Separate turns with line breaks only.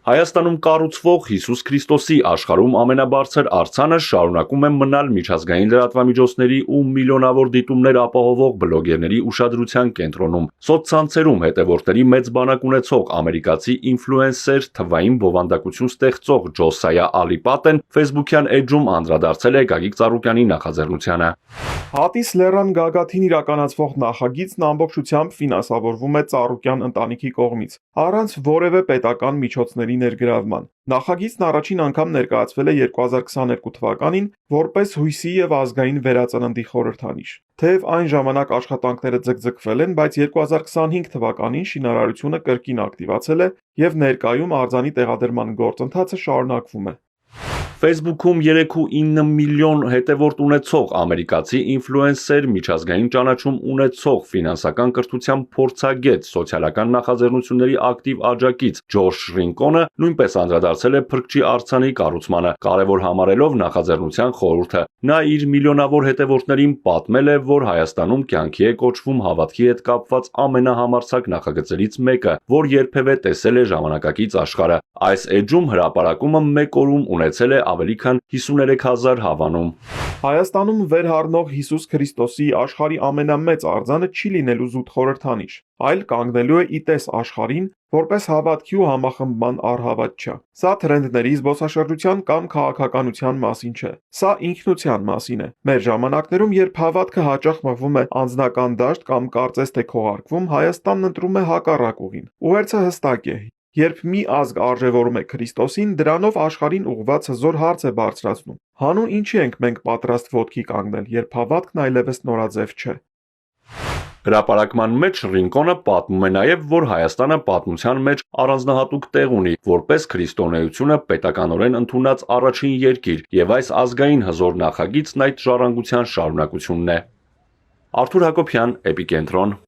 Հայաստանում կառուցվող Հիսուս Քրիստոսի աշխարհում ամենաբարձր արձանը շարունակում է մնալ միջազգային լրատվամիջոցների ու միլիոնավոր դիտումներ ապահովող բլոգերների ուշադրության կենտրոնում։ Սոցցանցերում հետևորդների մեծ բանակ ունեցող ամերիկացի ինֆլուենսեր թվային բովանդակություն ստեղծող Ջոսայա Ալիպատեն Facebook-յան էջում անդրադարձել է Գագիկ Ծառուկյանի նախաձեռնությանը։
Հատիս լեռան գագաթին իրականացվող նախագիծն ամբողջությամբ ֆինանսավորվում է Ծառուկյան ընտանիքի կողմից, առանց որևէ պետական միջոցների ներգրավման։ Նախագիծն առաջին անգամ ներկայացվել է 2022 թվականին որպես հույսի և ազգային վերածննդի խորհրդանիշ։ Թեև այն ժամանակ աշխատանքները ձգձգվել են, բայց 2025 թվականին շինարարությունը կրկին ակտիվացել է և ներկայում արձանի տեղադրման գործընթացը շարունակվում է։
Facebook-ում 3.9 միլիոն հետևորդ ունեցող ամերիկացի ինֆլուենսեր միջազգային ճանաչում ունեցող ֆինանսական կրթության փորձագետ սոցիալական նախաձեռնությունների ակտիվ աջակից Ջորջ Ռինկոնը նույնպես անդրադարձել է փրկչի արձանի կառուցմանը, կարևոր համարելով նախաձեռնության խորհուրդը։ Նա իր միլիոնավոր հետևորդներին պատմել է, որ Հայաստանում կյանքի է կոչվում հավատքի հետ կապված ամենահամարձակ նախագծերից մեկը, որ երբևէ տեսել է ժամանակակից աշխարհը։ Այս էջում հրապարակումը մեկ օրում ունեցել է ավելի քան 53,000 հավանում։
Հայաստանում վերհառնող Հիսուս Քրիստոսի աշխարհի ամենամեծ արձանը չի լինելու զուտ խորհրդանիշ, այլ կանգնելու է ի տես աշխարհին, որպես հավատքի ու համախմբման առհավատչա։ Սա թրենդների, զբոսաշրջության կամ քաղաքականության մասին չէ։ Սա ինքնության մասին է։ Մեր ժամանակներում, երբ հավատքը հաճախ մղվում է անձնական դաշտ կամ կարծես թե քողարկվում, Հայաստանն ընտրում է հակառակ ուղին։ Ուղերձը հստակ է։ Երբ մի ազգ արժևորում է Քրիստոսին, դրանով աշխարհին ուղղված հզոր հարց է բարձրացնում։ Հանուն ինչի ենք մենք պատրաստ ոտքի կանգնել, երբ հավատքն այլևս նորաձև չէ։
Հրապարակման մեջ Ռինկոնը պատմում է նաև, որ Հայաստանը պատմության մեջ առանձնահատուկ տեղ ունի, որպես քրիստոնեությունը պետականորեն ընդունած առաջին երկիր, եւ այս ազգային հզոր նախագիծն այդ ժառանգության շարունակությունն է։ Արթուր Հակոբյան, Էպիկենտրոն։